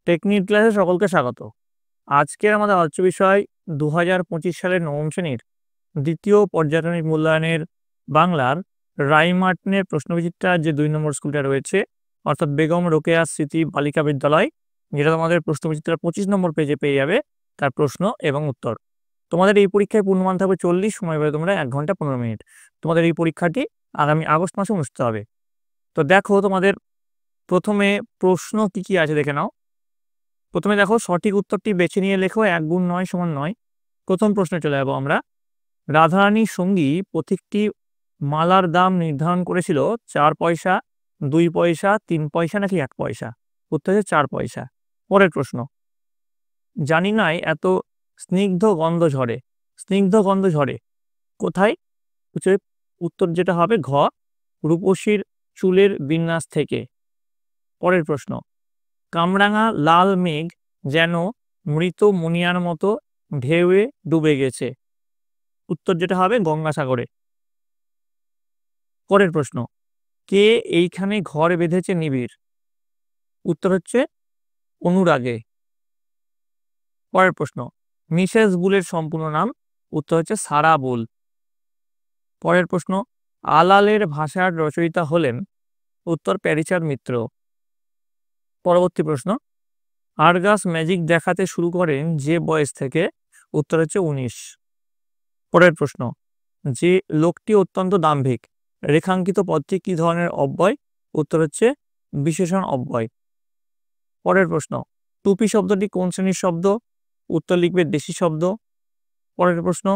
Technique ক্লাসে সকলকে স্বাগত। আজকের আমাদের আলোচ্য বিষয় ২০২৫ সালের নবম শ্রেণীর দ্বিতীয় পর্যায়ক্রমিক মূল্যায়নের বাংলার রাইমার্টিনের প্রশ্নবিচিত্রা যে ২ নম্বর স্কুলটা রয়েছে, অর্থাৎ বেগম রোকেয়া স্মৃতি বালিকা বিদ্যালয়, যেটা তোমাদের প্রশ্নবিচিত্রার ২৫ নম্বর পেজে পেয়ে যাবে তার প্রশ্ন এবং উত্তর। তোমাদের এই পরীক্ষায় পূর্ণমান থাকবে ৪০, সময় পাবে তোমরা ১ ঘন্টা ১৫ মিনিট। তোমাদের এই পরীক্ষাটি আগামী আগস্ট মাসে অনুষ্ঠিত হবে। তো দেখো তোমাদের প্রথমে প্রশ্ন কি আছে দেখে নাও। প্রথমে দেখো সঠিক উত্তরটি বেছে নিয়ে লেখো ১ গুণ ৯ সমান ৯। প্রথম প্রশ্নে চলে যাবো আমরা। রাধারানীর সঙ্গী প্রতীকটি মালার দাম নির্ধারণ করেছিল ৪ পয়সা, ২ পয়সা, ৩ পয়সা নাকি ১ পয়সা? উত্তর হচ্ছে ৪ পয়সা। পরের প্রশ্ন, জানি নাই এত স্নিগ্ধ গন্ধ ঝরে। স্নিগ্ধ গন্ধ ঝরে কোথায়? উত্তর যেটা হবে ঘ, রূপসীর চুলের বিন্যাস থেকে। পরের প্রশ্ন, কামরাঙা লাল মেঘ যেন মৃত মুনিয়ার মতো ঢেউয়ে ডুবে গেছে। উত্তর যেটা হবে গঙ্গাসাগরে। পরের প্রশ্ন, কে এইখানে ঘর বেঁধেছে নিবিড়? উত্তর হচ্ছে অনুরাগে। পরের প্রশ্ন, মিসেস বুলের সম্পূর্ণ নাম? উত্তর হচ্ছে সারা বুল। পরের প্রশ্ন, আলালের ভাষার রচয়িতা হলেন? উত্তর প্যারিচাঁদ মিত্র। পরবর্তী প্রশ্ন, আর্গাস ম্যাজিক দেখাতে শুরু করেন যে বয়স থেকে? উত্তর হচ্ছে ১৯। পরের প্রশ্ন, যে লোকটি অত্যন্ত দাম্ভিক, রেখাঙ্কিত পদটি কি ধরনের অব্যয়? উত্তর হচ্ছে বিশেষণ অব্যয়। পরের প্রশ্ন, টুপি শব্দটি কোন শ্রেণীর শব্দ? উত্তর লিখবে দেশি শব্দ। পরের প্রশ্ন,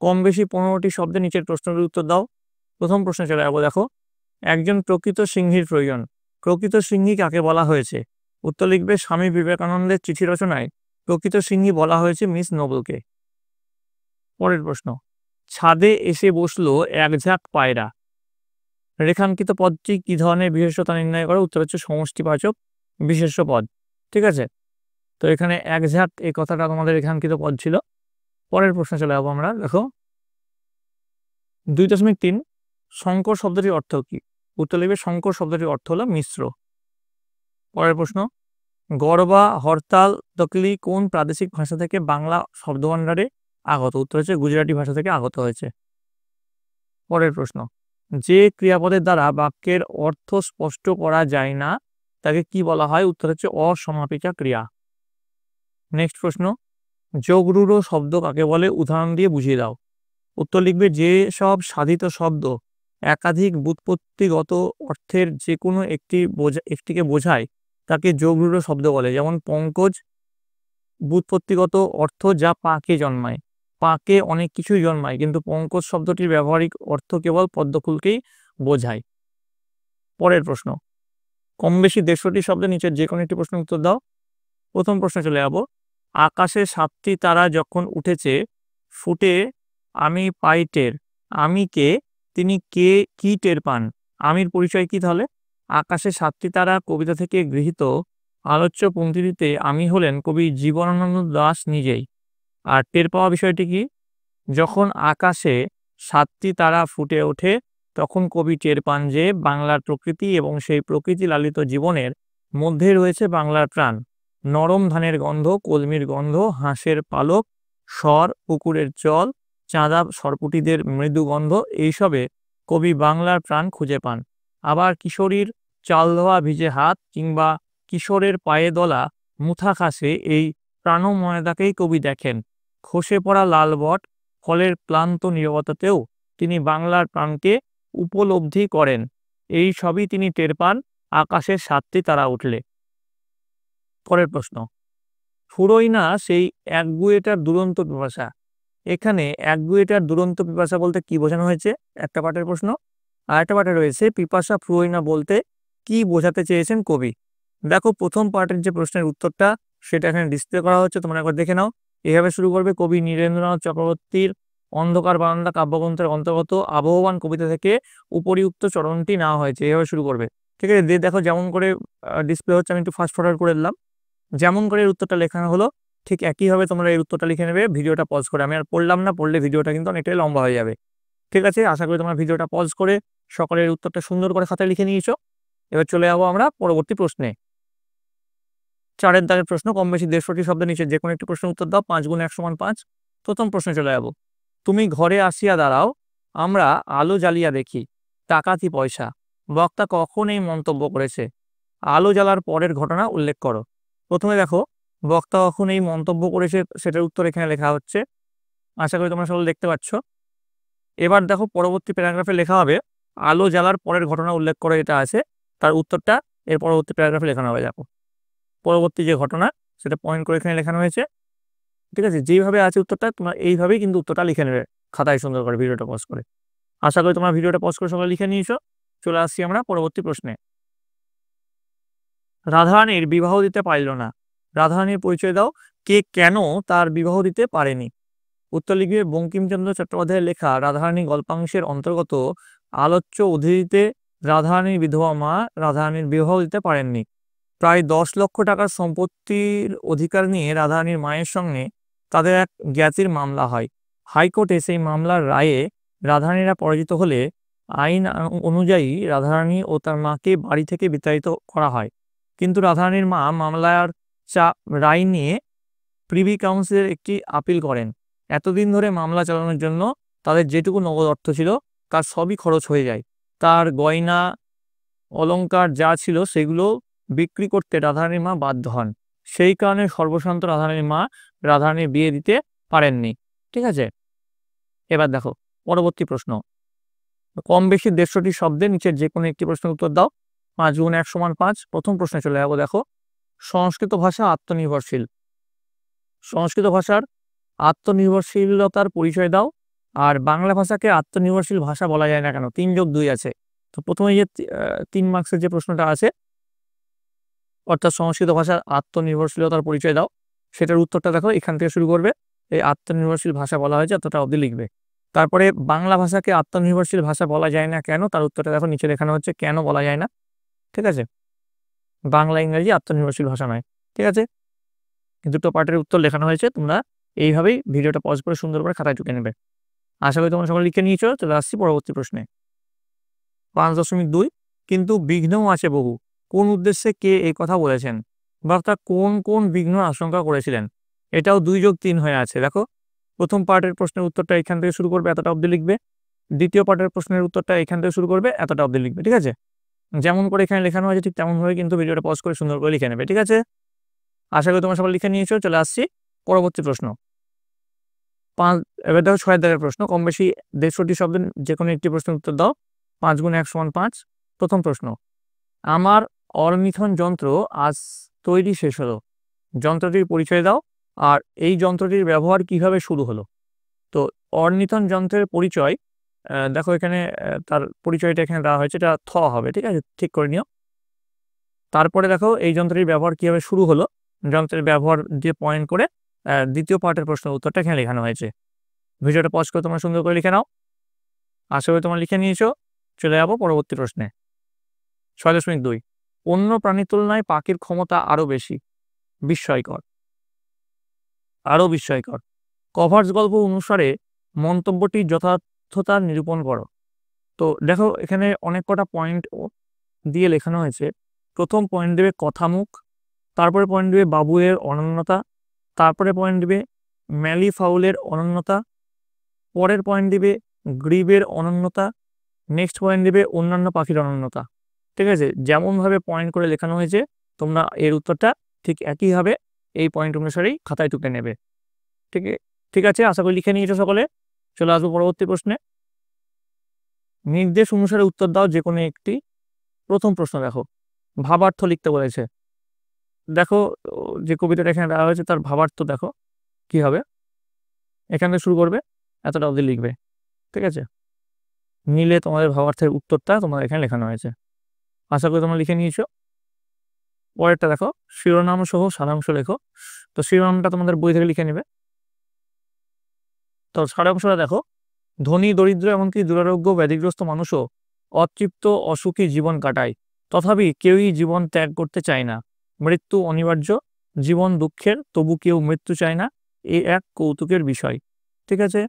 কম বেশি ১৫টি শব্দে নিচের প্রশ্নের উত্তর দাও। প্রথম প্রশ্নে চলে যাবো। দেখো, একজন প্রকৃত সিংহীর প্রয়োজন। প্রকৃত সিংহী কাকে বলা হয়েছে? উত্তর লিখবে স্বামী বিবেকানন্দের চিঠি রচনায় প্রকৃত সিংহী বলা হয়েছে মিস নোবেলকে। পরের প্রশ্ন, ছাদে এসে বসলো এক ঝাঁক পায়রা। রেখাঙ্কিত পদটি কি ধরনের বিশেষতা নির্ণয় করে? উত্তর হচ্ছে সমষ্টিবাচক বিশেষ্য পদ। ঠিক আছে, তো এখানে এক ঝাঁক এই কথাটা তোমাদের রেখাঙ্কিত পদ ছিল। পরের প্রশ্নে চলে যাবো আমরা। দেখো, ২.৩ শঙ্কর শব্দটির অর্থ কি? উত্তর লিখবে শঙ্কর শব্দটির অর্থ হলো মিশ্র। পরের প্রশ্ন, গড় বা হরতাল তকলি কোন প্রাদেশিক ভাষা থেকে বাংলা শব্দভাণ্ডারে আগত? উত্তর হচ্ছে গুজরাটি ভাষা থেকে আগত হয়েছে। পরের প্রশ্ন, যে ক্রিয়াপদের দ্বারা বাক্যের অর্থ স্পষ্ট করা যায় না তাকে কি বলা হয়? উত্তর হচ্ছে অসমাপিকা ক্রিয়া। নেক্সট প্রশ্ন, যোগরূঢ় শব্দ কাকে বলে? উদাহরণ দিয়ে বুঝিয়ে দাও। উত্তর লিখবে যে সব সাধিত শব্দ একাধিক ব্যুৎপত্তিগত অর্থের যে কোনো একটিকে বোঝায় তাকে যোগরূঢ় শব্দ বলে। যেমন পঙ্কজ ব্যুৎপত্তিগত অর্থ যা পাকে জন্মায়। পাকে অনেক কিছুই জন্মায়, কিন্তু পঙ্কজ শব্দটির ব্যবহারিক অর্থ কেবল পদ্মফুলকেই বোঝায়। পরের প্রশ্ন, কম বেশি ১৫টি শব্দের নিচের যে কোনো একটি প্রশ্নের উত্তর দাও। প্রথম প্রশ্নে চলে যাব। আকাশে ৭টি তারা যখন উঠেছে ফুটে আমি পাই টের। আমি কে? তিনি কে কি টের পান? আমির পরিচয় কি তাহলে? আকাশে ৭টি তারা কবিতা থেকে গৃহীত আলোচ্য পংক্তিটিতে আমি হলেন কবি জীবনানন্দ দাশ নিজেই। আর টের পাওয়া বিষয়টি কি? যখন আকাশে ৭টি তারা ফুটে ওঠে তখন কবি টের পান যে বাংলার প্রকৃতি এবং সেই প্রকৃতি লালিত জীবনের মধ্যে রয়েছে বাংলার প্রাণ। নরম ধানের গন্ধ, কলমির গন্ধ, হাঁসের পালক, স্বর, পুকুরের জল, চাঁদা সরপুটিদের মৃদু গন্ধ, এইসবে কবি বাংলার প্রাণ খুঁজে পান। আবার কিশোরীর চাল ধোয়া ভিজে হাত কিংবা কিশোরের পায়ে দলা মুথা খাসে এই প্রাণময়তাকেই কবি দেখেন। খসে পড়া লাল বট ফলের ক্লান্ত নীরবতাতেও তিনি বাংলার প্রাণকে উপলব্ধি করেন। এই সবই তিনি টের পান আকাশের ৭টি তারা উঠলে। পরের প্রশ্ন, ফুরোই না সেই একগুঁয়েটার দুরন্ত পিপাসা। এখানে একগুঁয়েটার দুরন্ত পিপাসা বলতে কি বোঝানো হয়েছে? একটা পাটের প্রশ্ন। আর একটা পাটে রয়েছে পিপাসা ফুরোই না বলতে কি বোঝাতে চেয়েছেন কবি। দেখো, প্রথম পার্টের যে প্রশ্নের উত্তরটা সেটা এখানে ডিসপ্লে করা হচ্ছে, তোমরা একবার দেখে নাও। এভাবে শুরু করবে। কবি নীরেন্দ্রনাথ চক্রবর্তীর অন্ধকার বারান্দা কাব্যগ্রন্থের অন্তর্গত আবহমান কবিতা থেকে উপরিউক্ত চরণটি নেওয়া হয়েছে। এভাবে শুরু করবে। ঠিক আছে, দেখো যেমন করে ডিসপ্লে হচ্ছে, আমি একটু ফাস্ট ফরওয়ার্ড করে দিলাম। যেমন করে এর উত্তরটা লেখানো হলো ঠিক একইভাবে তোমরা এই উত্তরটা লিখে নেবে ভিডিওটা পজ করে। আমি আর পড়লাম না, পড়লে ভিডিওটা কিন্তু অনেকটাই লম্বা হয়ে যাবে। ঠিক আছে, আশা করি তোমরা ভিডিওটা পজ করে সকলের উত্তরটা সুন্দর করে খাতায় লিখে নিয়েছো। এবার চলে যাবো আমরা পরবর্তী প্রশ্নে। 4 দাগের প্রশ্ন, কম বেশি 150টি শব্দের নিচে যে কোনো একটি প্রশ্নের উত্তর দাও। 5 গুণ 1 সমান 5। প্রথম প্রশ্নে চলে যাব। তুমি ঘরে আসিয়া দাঁড়াও, আমরা আলো জ্বালিয়া দেখি, টাকাতি পয়সা। বক্তা কখন এই মন্তব্য করেছে? আলো জ্বালার পরের ঘটনা উল্লেখ করো। প্রথমে দেখো বক্তা কখন এই মন্তব্য করেছে সেটার উত্তর এখানে লেখা হচ্ছে। আশা করি তোমরা সকলে দেখতে পাচ্ছ। এবার দেখো পরবর্তী প্যারাগ্রাফে লেখা হবে আলো জ্বালার পরের ঘটনা উল্লেখ করে, এটা আছে, তার উত্তরটা এর পরবর্তী প্যারাগ্রাফে লেখানো হবে। দেখো পরবর্তী যে ঘটনা সেটা পয়েন্ট করে এখানে লেখানো হয়েছে। ঠিক আছে, যেইভাবে আছে উত্তরটা তোমরা এইভাবেই কিন্তু উত্তরটা লিখে নেবে খাতায় সুন্দর করে, ভিডিওটা পজ করে। আশা করি তোমরা ভিডিওটা পজ করে সবাই লিখে নিয়েছো। চলে আসছি আমরা পরবর্তী প্রশ্নে। রাধারানীর বিবাহ দিতে পারল না, রাধারানীর পরিচয় দাও, কে কেন তার বিবাহ দিতে পারেনি? উত্তর লিখবে বঙ্কিমচন্দ্র চট্টোপাধ্যায়ের লেখা রাধারানী গল্পাংশের অন্তর্গত আলোচ্য উদ্ধৃতিতে রাধারানীর বিধবা মা রাধারানীর বিবাহ দিতে পারেননি। প্রায় 10 লক্ষ টাকার সম্পত্তির অধিকার নিয়ে রাধারানীর মায়ের সঙ্গে তাদের এক জ্ঞাতির মামলা হয়। হাইকোর্টে সেই মামলার রায়ে রাধারানীরা পরাজিত হলে আইন অনুযায়ী রাধারানী ও তার মাকে বাড়ি থেকে বিতাড়িত করা হয়। কিন্তু রাধারানীর মা মামলার রায় নিয়ে প্রিভি কাউন্সিলের একটি আপিল করেন। এতদিন ধরে মামলা চালানোর জন্য তাদের যেটুকু নগদ অর্থ ছিল তার সবই খরচ হয়ে যায়। তার গয়না অলংকার যা ছিল সেগুলো বিক্রি করতে রাধারানীর মা বাধ্য হন। সেই কারণে সর্বশান্ত রাধারানীর মা রাধারানীর বিয়ে দিতে পারেননি। ঠিক আছে, এবার দেখো পরবর্তী প্রশ্ন। কম বেশি 150টি শব্দের নিচের যে কোনো একটি প্রশ্নের উত্তর দাও। 5 গুণ 1 সমান 5। প্রথম প্রশ্নে চলে যাবো। দেখো সংস্কৃত ভাষা আত্মনির্ভরশীল। সংস্কৃত ভাষার আত্মনির্ভরশীলতার পরিচয় দাও। আর বাংলা ভাষাকে আত্মনির্ভরশীল ভাষা বলা যায় না কেন? 3 যোগ 2 আছে। তো প্রথমে যে 3 মার্কসের যে প্রশ্নটা আছে, অর্থাৎ সংস্কৃত ভাষার আত্মনির্ভরশীলতার পরিচয় দাও, সেটার উত্তরটা দেখো এখান থেকে শুরু করবে। এই আত্মনির্ভরশীল ভাষা বলা হয়েছে এতটা অবধি লিখবে। তারপরে বাংলা ভাষাকে আত্মনির্ভরশীল ভাষা বলা যায় না কেন, তার উত্তরটা দেখো নিচে লেখানো হচ্ছে কেন বলা যায় না। ঠিক আছে, বাংলা ইংরেজি আত্মনির্ভরশীল ভাষা নয়। ঠিক আছে, দুটো পার্টের উত্তর লেখানো হয়েছে, তোমরা এইভাবেই ভিডিওটা পজ করে সুন্দর করে খাতায় টুকে নেবে। আশা করি তোমরা সকলে লিখে নিয়েছো। চলে আসছি পরবর্তী প্রশ্নে। 5.2 কিন্তু বিঘ্নও আছে বহু, কোন উদ্দেশ্যে কে এই কথা বলেছেন? বক্তা কোন কোন বিঘ্ন আশঙ্কা করেছিলেন? এটাও 2 যোগ 3 হয়ে আছে। দেখো প্রথম পার্টের প্রশ্নের উত্তরটা এখান থেকে শুরু করবে, এতটা অবধি লিখবে। দ্বিতীয় পার্টের প্রশ্নের উত্তরটা এখান থেকে শুরু করবে, এতটা অবধি লিখবে। ঠিক আছে, যেমন করে এখানে লেখানো হয়েছে ঠিক তেমনভাবে কিন্তু ভিডিওটা পজ করে সুন্দর করে লিখে নেবে। ঠিক আছে, আশা করি তোমরা সবাই লিখে নিয়েছো। চলে আসছি পরবর্তী প্রশ্ন। এবার দেখো 6 দাগের প্রশ্ন, কম বেশি 150টি শব্দের যে কোনো একটি প্রশ্নের উত্তর দাও। 5 গুণ 1 সমান 5। প্রথম প্রশ্ন, আমার অরনিথন যন্ত্র আজ তৈরি শেষ হলো, যন্ত্রটির পরিচয় দাও। আর এই যন্ত্রটির ব্যবহার কিভাবে শুরু হলো? তো অরনিথন যন্ত্রের পরিচয়, দেখো এখানে তার পরিচয়টা এখানে দেওয়া হয়েছে, এটা থ হবে। ঠিক আছে, ঠিক করে নিও। তারপরে দেখো এই যন্ত্রটির ব্যবহার কিভাবে শুরু হলো, যন্ত্রের ব্যবহার দিয়ে পয়েন্ট করে দ্বিতীয় পার্টের প্রশ্নের উত্তরটা এখানে লেখানো হয়েছে। ভিডিওটা পজ করে তোমরা সুন্দর করে লিখে নাও। আশা করি তোমরা লিখে নিয়েছো। চলে যাবো পরবর্তী প্রশ্নে। 6.2 অন্য প্রাণীর তুলনায় পাখির ক্ষমতা আরো বেশি, বিস্ময়কর, আরো বিস্ময়কর। কভার্স গল্প অনুসারে মন্তব্যটি যথার্থতা নিরূপণ করো। তো দেখো এখানে অনেক কটা পয়েন্ট দিয়ে লেখানো হয়েছে। প্রথম পয়েন্ট দেবে কথামুখ, তারপরে পয়েন্ট দেবে বাবুয়ের অনন্যতা, তারপরে পয়েন্ট দিবে ম্যালি ফাউলের অনন্যতা, পরের পয়েন্ট দিবে গ্রিবের অনন্যতা, নেক্সট পয়েন্ট দিবে অন্যান্য পাখির অনন্যতা। ঠিক আছে, যেমনভাবে পয়েন্ট করে লেখানো হয়েছে তোমরা এর উত্তরটা ঠিক একইভাবে এই পয়েন্ট অনুসারেই খাতায় টুকে নেবে। ঠিক আছে, আশা করি লিখে নিয়েছো সকলে। চলে আসবো পরবর্তী প্রশ্নে। নির্দেশ অনুসারে উত্তর দাও যে কোনো একটি। প্রথম প্রশ্ন দেখো ভাবার্থ লিখতে বলেছে। দেখো যে কবিতাটা এখানে দেওয়া হয়েছে তার ভাবার্থ দেখো কি হবে, এখান থেকে শুরু করবে, এতটা অবধি লিখবে। ঠিক আছে, নিলে তোমাদের ভাবার্থের উত্তরটা তোমাদের এখানে লেখানো হয়েছে। আশা করি তোমরা লিখে নিয়েছো। পরেরটা দেখো শিরোনাম সহ সারাংশ লেখো। তো শিরোনামটা তোমাদের বই থেকে লিখে নেবে। তো সারাংশটা দেখো, ধনী দরিদ্র এমনকি দুরারোগ্য ব্যাধিগ্রস্ত মানুষও অতৃপ্ত অসুখী জীবন কাটায়, তথাপি কেউই জীবন ত্যাগ করতে চায় না। মৃত্যু অনিবার্য, জীবন দুঃখের, তবু কেউ মৃত্যু চায় না, এ এক কৌতুকের বিষয়। ঠিক আছে,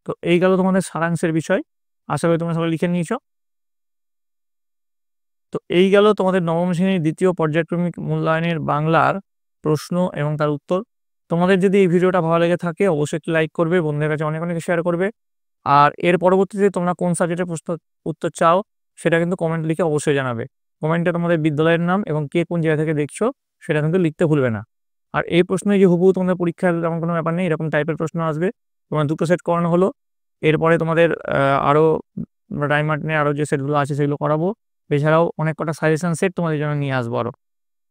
তো এই গেল তোমাদের সারাংশের বিষয়। আশা করি তোমরা সবাই লিখে নিয়েছো। তো তো এই গেল তোমাদের নবম শ্রেণীর দ্বিতীয় পর্যায়ক্রমিক মূল্যায়নের বাংলার প্রশ্ন এবং তার উত্তর। তোমাদের যদি এই ভিডিওটা ভালো লেগে থাকে অবশ্যই একটি লাইক করবে, বন্ধুদের কাছে অনেক অনেক শেয়ার করবে। আর এর পরবর্তীতে তোমরা কোন সাবজেক্টের প্রশ্ন উত্তর চাও সেটা কিন্তু কমেন্ট লিখে অবশ্যই জানাবে। কমেন্টে তোমাদের বিদ্যালয়ের নাম এবং কে কোন জায়গা থেকে দেখছো সেটা কিন্তু লিখতে ভুলবে না। আর এই প্রশ্নে যে হুবহু তোমাদের পরীক্ষার তেমন কোনো ব্যাপার নেই, এরকম টাইপের প্রশ্ন আসবে। তোমার দুটো সেট করানো হলো, এরপরে তোমাদের আরও রাইমার্টিনে আরও যে সেটগুলো আছে সেগুলো করাবো। এছাড়াও অনেক কটা সাজেশন সেট তোমাদের জন্য নিয়ে আসবো আরও।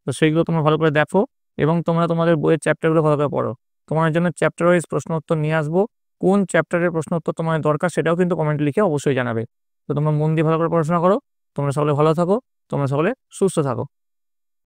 তো সেইগুলো তোমরা ভালো করে দেখো এবং তোমরা তোমাদের বইয়ের চ্যাপ্টারগুলো ভালো করে পড়ো। তোমার জন্য চ্যাপ্টার ওয়াইজ প্রশ্ন উত্তর নিয়ে আসবো। কোন চ্যাপ্টারের প্রশ্ন উত্তর তোমার দরকার সেটাও কিন্তু কমেন্ট লিখে অবশ্যই জানাবে। তো তোমরা মন দিয়ে ভালো করে পড়াশোনা করো। তোমরা সকলে ভালো থাকো, তোমরা সকলে সুস্থ থাকো।